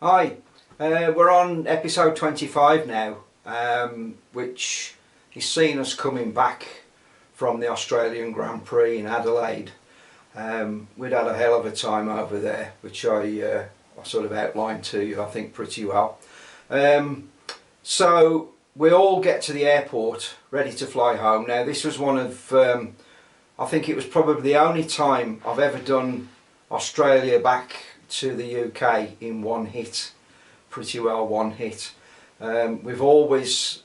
Hi, we're on episode 25 now, which is seen us coming back from the Australian Grand Prix in Adelaide. We'd had a hell of a time over there, which I sort of outlined to you, I think, pretty well. So we all get to the airport ready to fly home. Now this was one of, I think it was probably the only time I've ever done Australia back to the UK in one hit, pretty well one hit. We've always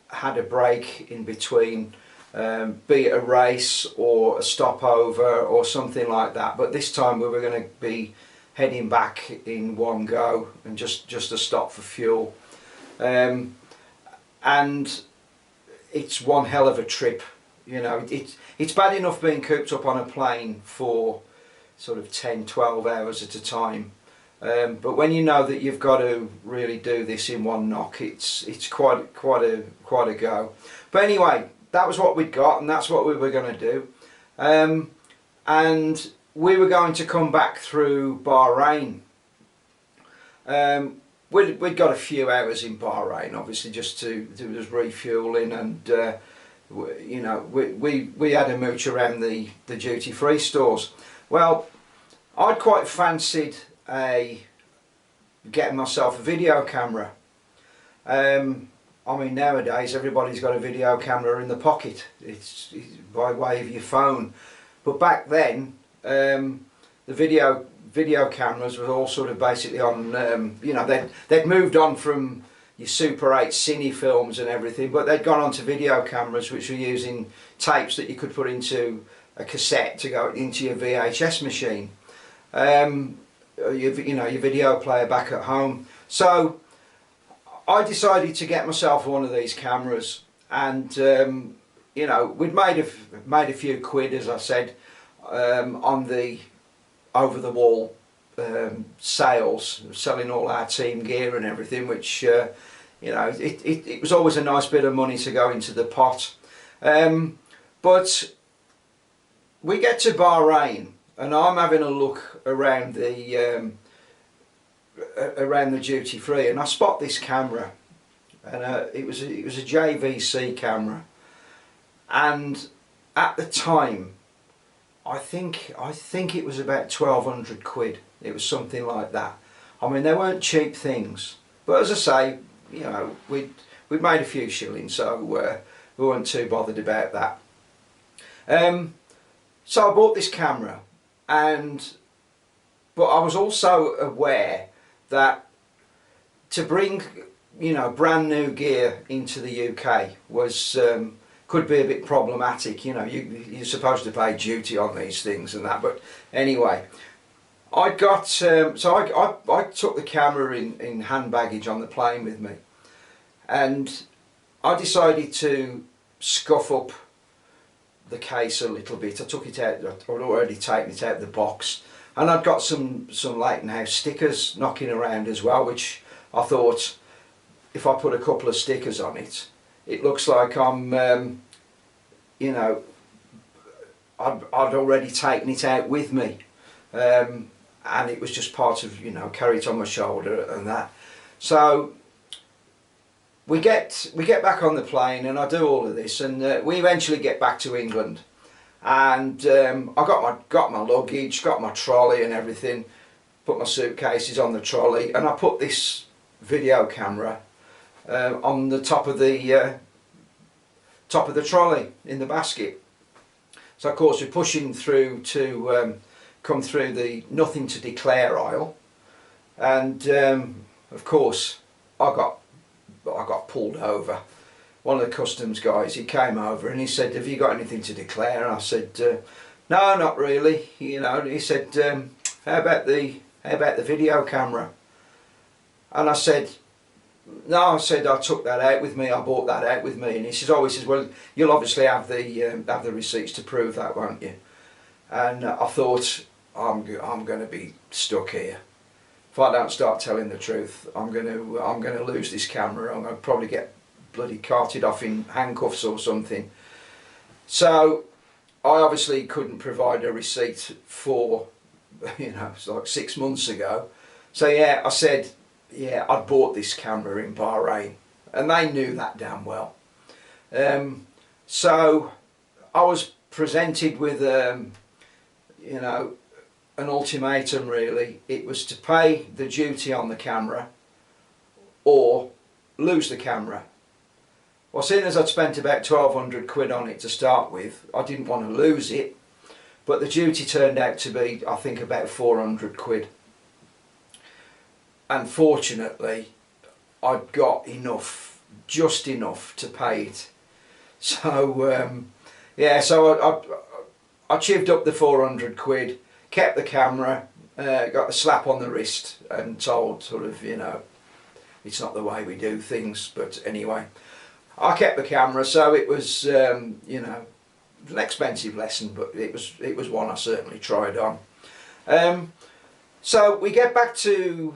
had a break in between, be it a race or a stopover or something like that, but this time we were going to be heading back in one go and just a stop for fuel. And it's one hell of a trip, you know. It's bad enough being cooped up on a plane for sort of 10-12 hours at a time, but when you know that you've got to really do this in one knock, it's quite a go. But anyway, that was what we'd got, and that's what we were going to do. And we were going to come back through Bahrain. We'd got a few hours in Bahrain, obviously, just to do this refueling, and you know, we had a mooch around the duty-free stores. Well, I'd quite fancied getting myself a video camera. I mean, nowadays everybody's got a video camera in the pocket. It's by way of your phone. But back then, the video cameras were all sort of basically on, you know, they'd moved on from your Super 8 cine films and everything, but they'd gone on to video cameras which were using tapes that you could put into a cassette to go into your VHS machine, you know, your video player back at home. So I decided to get myself one of these cameras, and you know, we'd made a few quid, as I said, on the over-the-wall sales, selling all our team gear and everything, which you know, it was always a nice bit of money to go into the pot. But we get to Bahrain, and I'm having a look around the duty free, and I spot this camera, and it was a JVC camera, and at the time, I think it was about 1,200 quid. It was something like that. I mean, they weren't cheap things, but as I say, you know, we'd made a few shillings, so we weren't too bothered about that. So I bought this camera, but I was also aware that to bring, you know, brand new gear into the UK was could be a bit problematic. You know, you're supposed to pay duty on these things and that. But anyway, I got so I took the camera in hand baggage on the plane with me, and I decided to scuff up the case a little bit. I took it out, I'd already taken it out of the box, and I'd got some Leighton House stickers knocking around as well, which I thought, if I put a couple of stickers on it, it looks like I'm, you know, I'd already taken it out with me, and it was just part of, you know, carry it on my shoulder and that. So we get back on the plane, and I do all of this, and we eventually get back to England, and I got my luggage, got my trolley and everything, put my suitcases on the trolley, and I put this video camera on the top of the trolley in the basket. So of course we're pushing through to come through the nothing to declare aisle, and of course I got pulled over. One of the customs guys, he came over and he said, "Have you got anything to declare?" And I said, "No, not really." You know, he said, how about the video camera?" And I said, "No," I said, "I took that out with me, I bought that out with me." And he says, "Oh," he says, "well, you'll obviously have the receipts to prove that, won't you?" And I thought, I'm going to be stuck here. If I don't start telling the truth, I'm going to lose this camera. I'm going to probably get bloody carted off in handcuffs or something. So I obviously couldn't provide a receipt for, you know, it's like 6 months ago. So yeah, I said, yeah, I'd bought this camera in Bahrain, and they knew that damn well. So I was presented with, you know, an ultimatum really. It was to pay the duty on the camera or lose the camera. Well, seeing as I'd spent about 1,200 quid on it to start with, I didn't want to lose it, but the duty turned out to be, I think, about 400 quid. And fortunately, I'd got enough, just enough to pay it. So, yeah, so I chivved up the 400 quid, kept the camera, got a slap on the wrist and told sort of, you know, it's not the way we do things, but anyway. I kept the camera, so it was, you know, an expensive lesson, but it was one I certainly tried on. So we get back to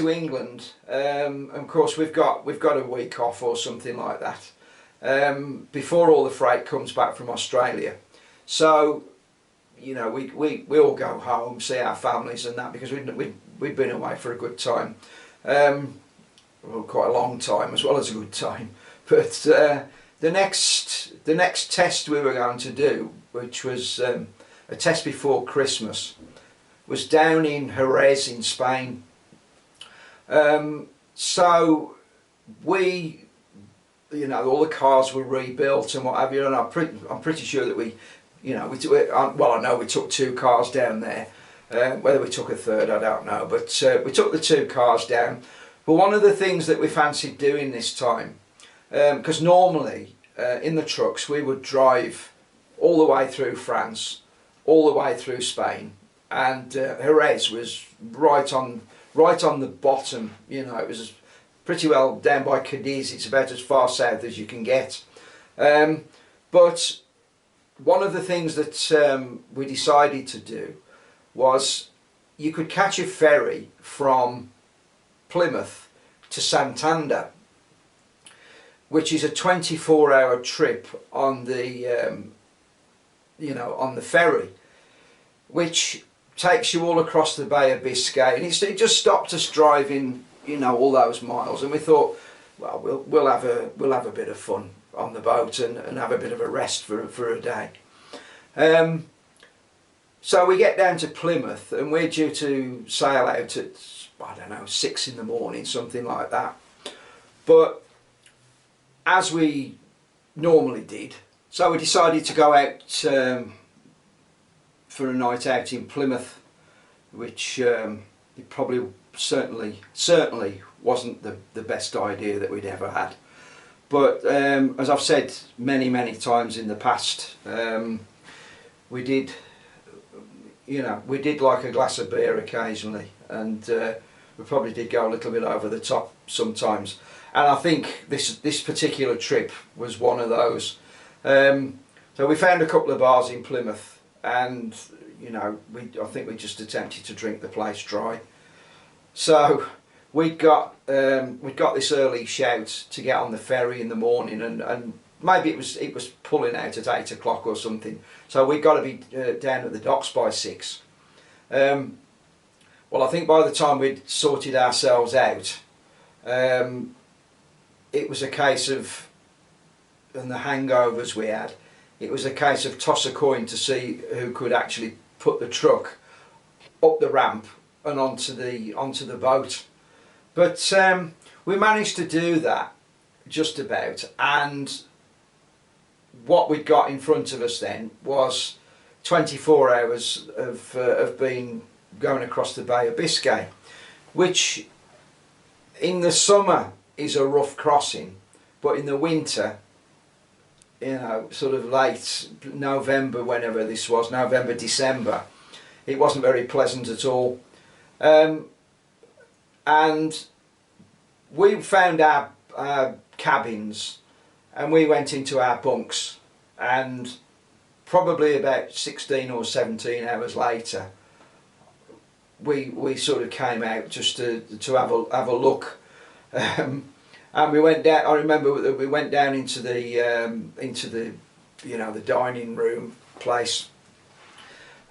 England, and of course we've got a week off or something like that before all the freight comes back from Australia. So, you know, we all go home, see our families and that, because we'd been away for a good time, well, quite a long time as well as a good time. But the next test we were going to do, which was a test before Christmas, was down in Jerez in Spain. So we, you know, all the cars were rebuilt and what have you, and I'm pretty sure that we, you know, well, I know we took 2 cars down there. Whether we took a third, I don't know, but we took the 2 cars down. But one of the things that we fancied doing this time, because normally in the trucks we would drive all the way through France, all the way through Spain, and Jerez was right on the bottom. You know, it was pretty well down by Cadiz. It's about as far south as you can get. But one of the things that we decided to do was you could catch a ferry from Plymouth to Santander, which is a 24-hour trip on the, you know, on the ferry, which takes you all across the Bay of Biscay, and it just stopped us driving, you know, all those miles, and we thought, well, we'll have a bit of fun on the boat and have a bit of a rest for a day. So we get down to Plymouth, and we're due to sail out at, I don't know, 6 in the morning, something like that. But as we normally did, so we decided to go out for a night out in Plymouth, which it probably certainly wasn't the best idea that we'd ever had. But as I've said many times in the past, we did, you know, we did like a glass of beer occasionally, and we probably did go a little bit over the top sometimes. And I think this particular trip was one of those. So we found a couple of bars in Plymouth, and you know, I think we just attempted to drink the place dry. So we got this early shout to get on the ferry in the morning, and maybe it was pulling out at 8 o'clock or something. So we'd got to be down at the docks by 6. Well, I think by the time we'd sorted ourselves out, it was a case of, and the hangovers we had, it was a case of toss a coin to see who could actually put the truck up the ramp and onto the boat. But we managed to do that just about, and what we'd got in front of us then was 24 hours of being going across the Bay of Biscay, which in the summer is a rough crossing, but in the winter, you know, sort of late November, whenever this was, November, December, it wasn't very pleasant at all. And we found our cabins, and we went into our bunks, and probably about 16 or 17 hours later, we sort of came out just to have a look. And we went down. I remember that we went down into the you know, the dining room place,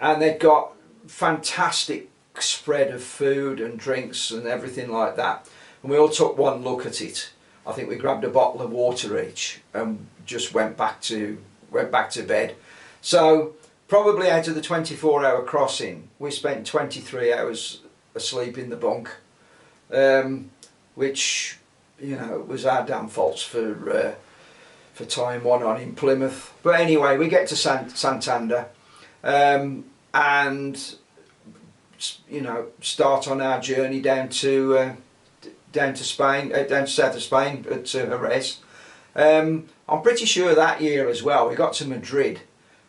and they'd got fantastic spread of food and drinks and everything like that. And we all took one look at it. I think we grabbed a bottle of water each and just went back to bed. So probably out of the 24-hour crossing, we spent 23 hours asleep in the bunk, which, you know, was our damn faults for tying one on in Plymouth. But anyway, we get to Santander, and you know, start on our journey down to Spain, down to south of Spain, to Jerez. I'm pretty sure that year as well we got to Madrid,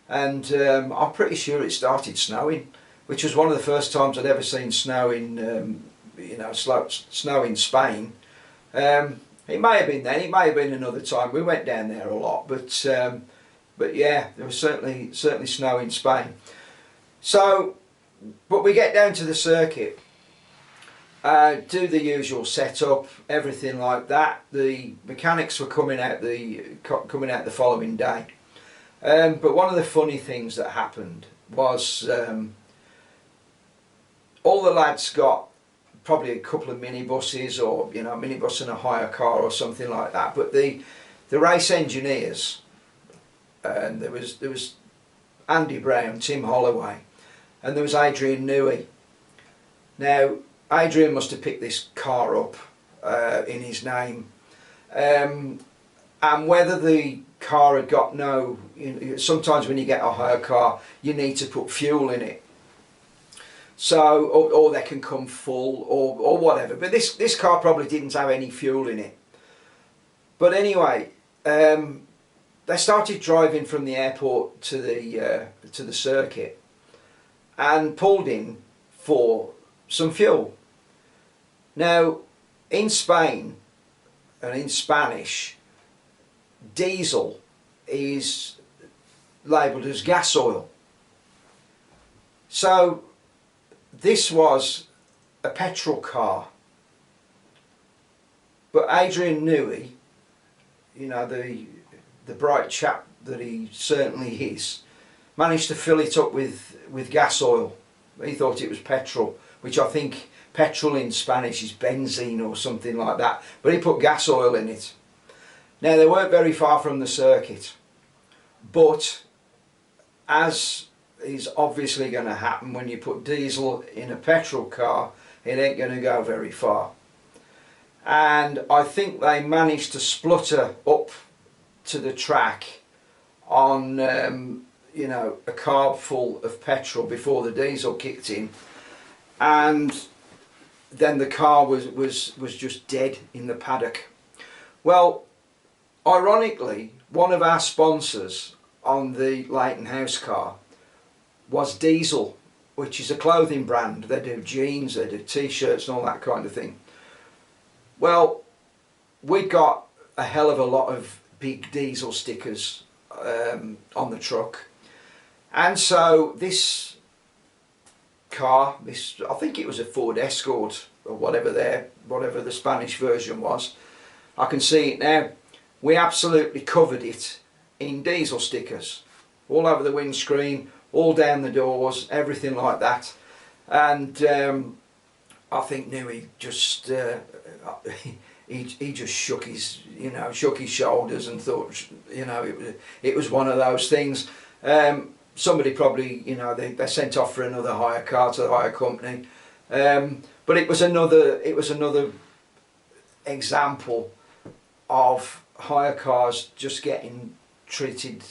and I'm pretty sure it started snowing, which was one of the first times I'd ever seen snow in you know, snow in Spain. It may have been then, it may have been another time. We went down there a lot, but yeah, there was certainly snow in Spain. So, but we get down to the circuit, do the usual setup, everything like that. The mechanics were coming out the following day. But one of the funny things that happened was all the lads got probably a couple of minibuses, or, you know, a minibus and a hire car or something like that. But the race engineers, and there was Andy Brown, Tim Holloway, and there was Adrian Newey. Now, Adrian must have picked this car up in his name, and whether the car had got no, you know, sometimes when you get a hire car you need to put fuel in it, so or they can come full or whatever, but this car probably didn't have any fuel in it. But anyway, they started driving from the airport to the circuit and pulled in for some fuel. Now, in Spain and in Spanish, diesel is labelled as gas oil. So this was a petrol car. But Adrian Newey, you know, the bright chap that he certainly is, managed to fill it up with gas oil. He thought it was petrol, which I think petrol in Spanish is benzene or something like that, but he put gas oil in it. Now, they weren't very far from the circuit, but as is obviously going to happen when you put diesel in a petrol car, it ain't going to go very far. And I think they managed to splutter up to the track on you know, a carb full of petrol before the diesel kicked in, and then the car was just dead in the paddock. Well, ironically, one of our sponsors on the Leighton House car was Diesel, which is a clothing brand. They do jeans, they do t-shirts and all that kind of thing. Well, we got a hell of a lot of big Diesel stickers on the truck, and so this car, I think it was a Ford Escort or whatever the Spanish version was, I can see it now, we absolutely covered it in Diesel stickers all over the windscreen, all down the doors, everything like that. And I think Newey just he just shook his shoulders and thought, you know, it was one of those things. Somebody probably, you know, they sent off for another hire car to the hire company, but it was another example of hire cars just getting treated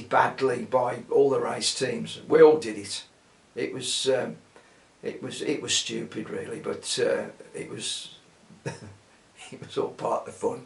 badly by all the race teams. We all did it. It was stupid, really, but it was it was all part of the fun.